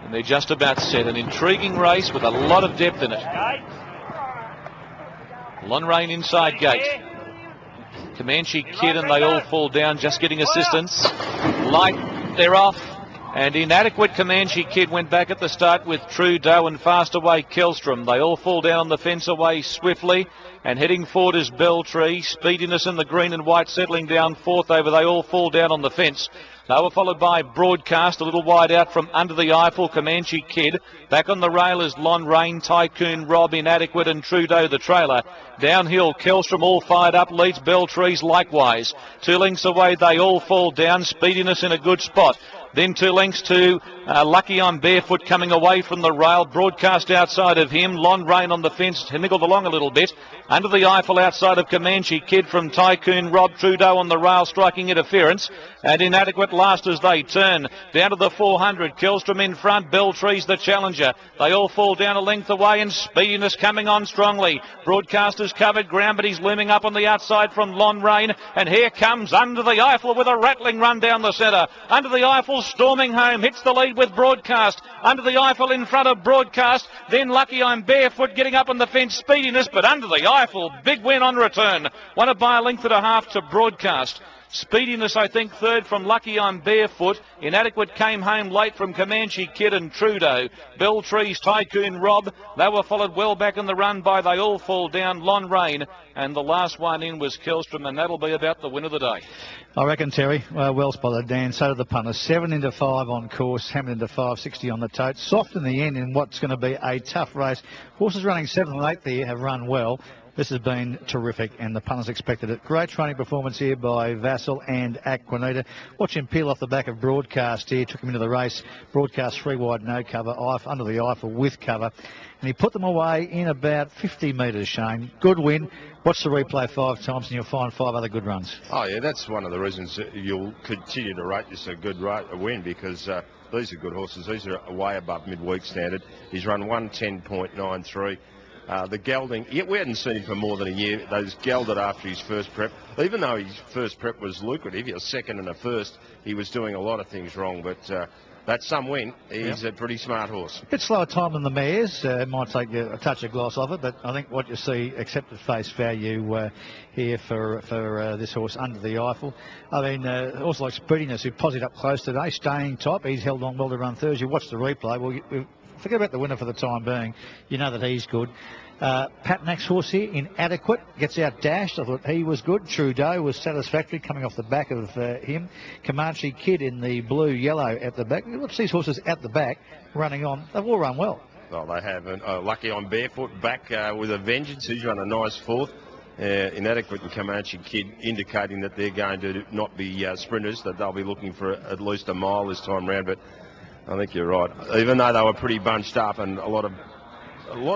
And they're just about set. An intriguing race with a lot of depth in it. Lonrain inside gate. Comanche Kid and They All Fall Down just getting assistance. Light, they're off. And Inadequate Comanche Kid went back at the start with Trudeau and fast away Kelstrom. They All Fall Down on the fence away swiftly. And heading forward is Belltree. Speediness in the green and white settling down fourth over They All Fall Down on the fence. They were followed by Broadcast, a little wide out from Under the Eiffel, Comanche Kid. Back on the rail is Lonrain, Tycoon Rob, Inadequate and Trudeau the trailer. Downhill, Kelstrom all fired up, leads Belltrees likewise. 2 lengths away, They All Fall Down. Speediness in a good spot. Then 2 lengths to Lucky I'm Barefoot coming away from the rail. Broadcast outside of him. Lonrain on the fence, niggled along a little bit. Under the Eiffel outside of Comanche Kid from Tycoon Rob. Trudeau on the rail striking interference. And Inadequate last as they turn. Down to the 400. Kelstrom in front. Belltree's the challenger. They All Fall Down a length away and Speediness coming on strongly. Broadcaster's covered ground, but he's looming up on the outside from Lonrain. And here comes Under the Eiffel with a rattling run down the centre. Under the Eiffel storming home, hits the lead with Broadcast. Under the Eiffel in front of Broadcast. Then Lucky I'm Barefoot getting up on the fence. Speediness, but Under the Eiffel, big win on return. Won it by a length and a half to Broadcast. Speediness, I think, third from Lucky I'm Barefoot. Inadequate came home late from Comanche Kid and Trudeau. Belltree's Tycoon Rob. They were followed well back in the run by They All Fall Down, Lonrain. And the last one in was Kelstrom, and that'll be about the win of the day. I reckon, Terry. Well spotted, Dan. So did the punters. 7 into 5 on course. Hammered into 5.60 on the tote. Soft in the end in what's going to be a tough race. Horses running 7 and 8 there have run well. This has been terrific, and the punters expected it. Great training performance here by Vassal and Aquanita. Watch him peel off the back of Broadcast here. Took him into the race. Broadcast 3 wide, no cover. Under the Eiffel with cover. And he put them away in about 50 metres, Shane. Good win. Watch the replay 5 times and you'll find 5 other good runs. Oh, yeah, that's one of the reasons that you'll continue to rate this a good win, because these are good horses. These are way above midweek standard. He's run 110.93. The gelding, we hadn't seen him for more than a year. They just gelded after his first prep. Even though his first prep was lucrative, he was second and a first, he was doing a lot of things wrong. But that's some win. He's a pretty smart horse. Bit slower time than the mares. It might take a touch of gloss off it, but I think what you see, accepted face value here for this horse Under the Eiffel. I mean, also like Speediness, who posied up close today, staying top. He's held on well to run Thursday. Watch the replay. Well, forget about the winner for the time being. You know that he's good. Pat Nack's horse here, Inadequate, gets out dashed. I thought he was good. Trudeau was satisfactory coming off the back of him. Comanche Kid in the blue-yellow at the back. Watch these horses at the back running on. They've all run well. Well, they have. Lucky I'm Barefoot back with a vengeance. He's run a nice fourth. Inadequate and Comanche Kid indicating that they're going to not be sprinters, that they'll be looking for at least a mile this time round. But I think you're right. Even though they were pretty bunched up, and a lot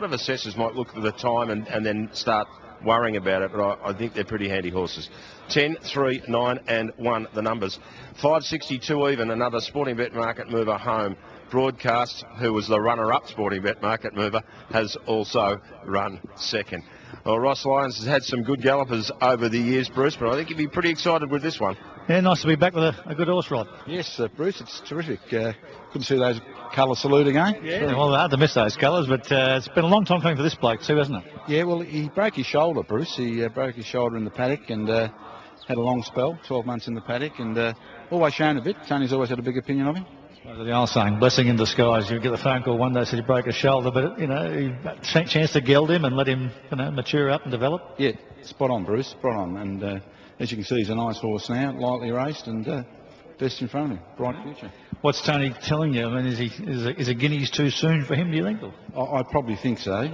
of assessors might look at the time and then start worrying about it, but I think they're pretty handy horses. 10, 3, 9 and 1, the numbers. 5.62 even, another Sporting Bet Market mover home. Broadcast, who was the runner-up Sporting Bet Market mover, has also run second. Well, Ross Lyons has had some good gallopers over the years, Bruce, but I think he'd be pretty excited with this one. Yeah, nice to be back with a good horse ride. Yes, Bruce, it's terrific. Couldn't see those colours salute again. Yeah, well, hard to miss those colours, but it's been a long time coming for this bloke too, hasn't it? Yeah, well, he broke his shoulder, Bruce. He broke his shoulder in the paddock and had a long spell, 12 months in the paddock, and always shown a bit. Tony's always had a big opinion of him. The old saying, blessing in disguise. You get the phone call one day, said he broke his shoulder, but, he had a chance to geld him and let him, mature up and develop. Yeah, spot on, Bruce, spot on. And as you can see, he's a nice horse now, lightly raced and best in front of him. Bright future. What's Tony telling you? I mean, is a Guineas too soon for him, do you think? I probably think so.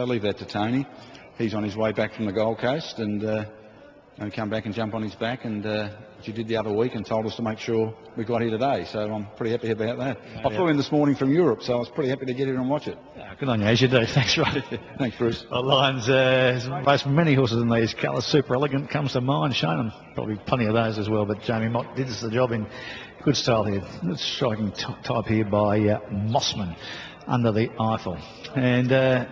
Leave that to Tony. He's on his way back from the Gold Coast and come back and jump on his back, and she did the other week and told us to make sure we got here today, so I'm pretty happy about that. I flew in this morning from Europe, so I was pretty happy to get here and watch it. Good on you, as you do. Thanks, Ray. Thanks, Bruce. Well, Lyons has raced many horses in these colours. Super Elegant comes to mind. Shown them probably plenty of those as well, but Jamie Mott did the job in good style here. It's striking type here by Mossman. Under the Eiffel. And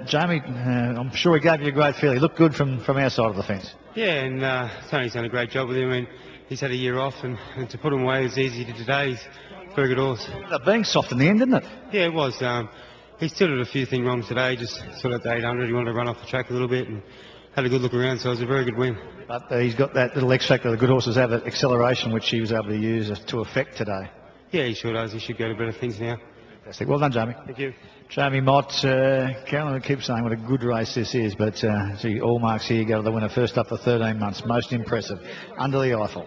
Jamie, I'm sure he gave you a great feel. He looked good from our side of the fence. Yeah, and Tony's done a great job with him. I mean, he's had a year off, and to put him away as easy as he did today, very good horse. Ended up being soft in the end, didn't it? Yeah, it was. He still did a few things wrong today, just sort of at the 800. He wanted to run off the track a little bit and had a good look around, so it was a very good win. But he's got that little X factor the good horses have, that acceleration, which he was able to use to effect today. Yeah, he sure does. He should go to better things now. Fantastic. Well done, Jamie. Thank you. Jamie Mott, Carolyn keeps saying what a good race this is, but see, all marks here go to the winner, first up for 13 months. Most impressive, Under the Eiffel.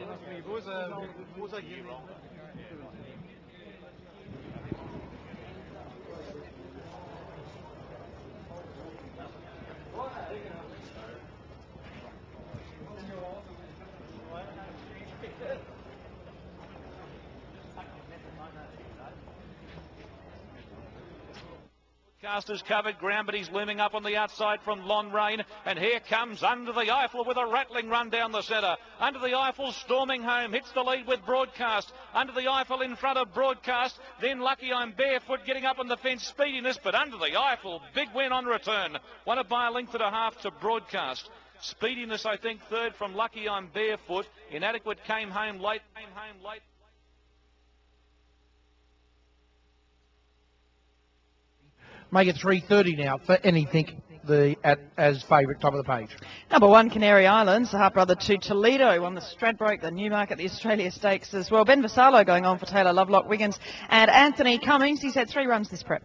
Casters covered ground, but he's looming up on the outside from Lon Rain. And here comes Under the Eiffel with a rattling run down the centre. Under the Eiffel storming home, hits the lead with Broadcast. Under the Eiffel in front of Broadcast. Then Lucky I'm Barefoot getting up on the fence, speediness, but Under the Eiffel, big win on return. Won it by a length and a half to Broadcast. Speediness, I think, third from Lucky I'm Barefoot. Inadequate came home late. Make it 3:30 now for anything as favourite, top of the page. Number 1, Canary Islands, the half brother to Toledo, won the Stradbroke, the Newmarket, the Australia Stakes as well. Ben Vassallo going on for Taylor Lovelock Wiggins, and Anthony Cummings. He's had 3 runs this prep.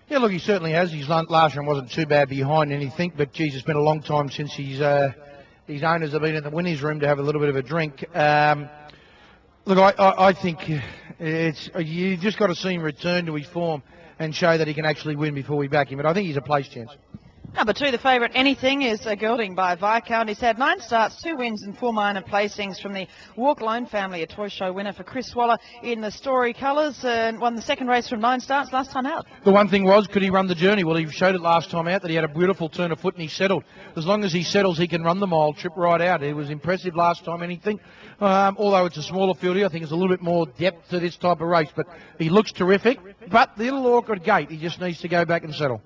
Yeah, look, he certainly has. His last run wasn't too bad behind anything, but geez, it's been a long time since his owners have been in the winners' room to have a little bit of a drink. Look, I think you just got to see him return to his form and show that he can actually win before we back him. But I think he's a place chance. Number 2, the favourite Anything, is a gelding by Viscount. He's had 9 starts, 2 wins and 4 minor placings from the Walk Lone family, a toy show winner for Chris Waller in the Story colours, and won the second race from 9 starts last time out. The one thing was, could he run the journey? Well, he showed it last time out that he had a beautiful turn of foot and he settled. As long as he settles, he can run the mile, trip right out. It was impressive last time, Anything. Although it's a smaller field here, I think there's a little bit more depth to this type of race, but he looks terrific. But the little awkward gate, he just needs to go back and settle.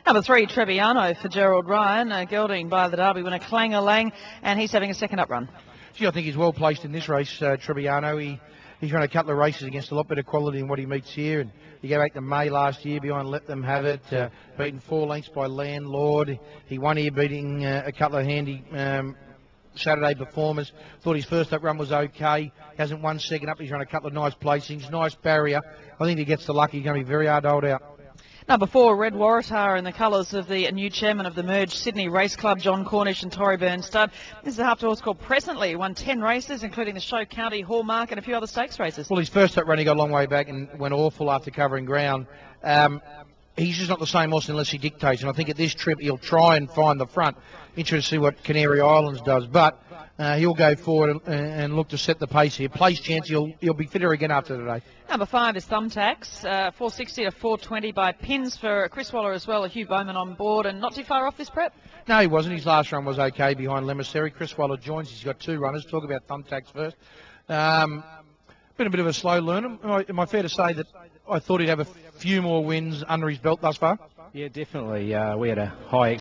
Number 3, Trebbiano for Gerald Ryan, a gelding by the Derby winner Clang-a-Lang, and he's having a second up run. Gee, I think he's well placed in this race, Trebbiano. He's run a couple of races against a lot better quality than what he meets here. And you go back to May last year behind Let Them Have It, beaten 4 lengths by Landlord. He won here beating a couple of handy Saturday performers. Thought his first up run was okay. Hasn't won second up. He's run a couple of nice placings. Nice barrier. I think if he gets the luck, he's going to be very hard to hold out. Number 4, Red Waratah in the colours of the new chairman of the merged Sydney Race Club, John Cornish and Torreyburn Stud. This is a half horse called Presently. Won 10 races, including the Show County Hallmark and a few other stakes races. Well, his first up run, he got a long way back and went awful after covering ground. He's just not the same horse unless he dictates, and I think at this trip he'll try and find the front. Interested to see what Canary Islands does, but he'll go forward and look to set the pace here. Place chance, he'll be fitter again after today. Number 5 is Thumbtacks, 460 to 420 by pins for Chris Waller as well, a Hugh Bowman on board, and not too far off this prep. No, he wasn't. His last run was okay behind Lemissary. Chris Waller joins. He's got 2 runners. Talk about Thumbtacks first. Been a bit of a slow learner. Am I fair to say that I thought he'd have a few more wins under his belt thus far? Yeah, definitely. We had a high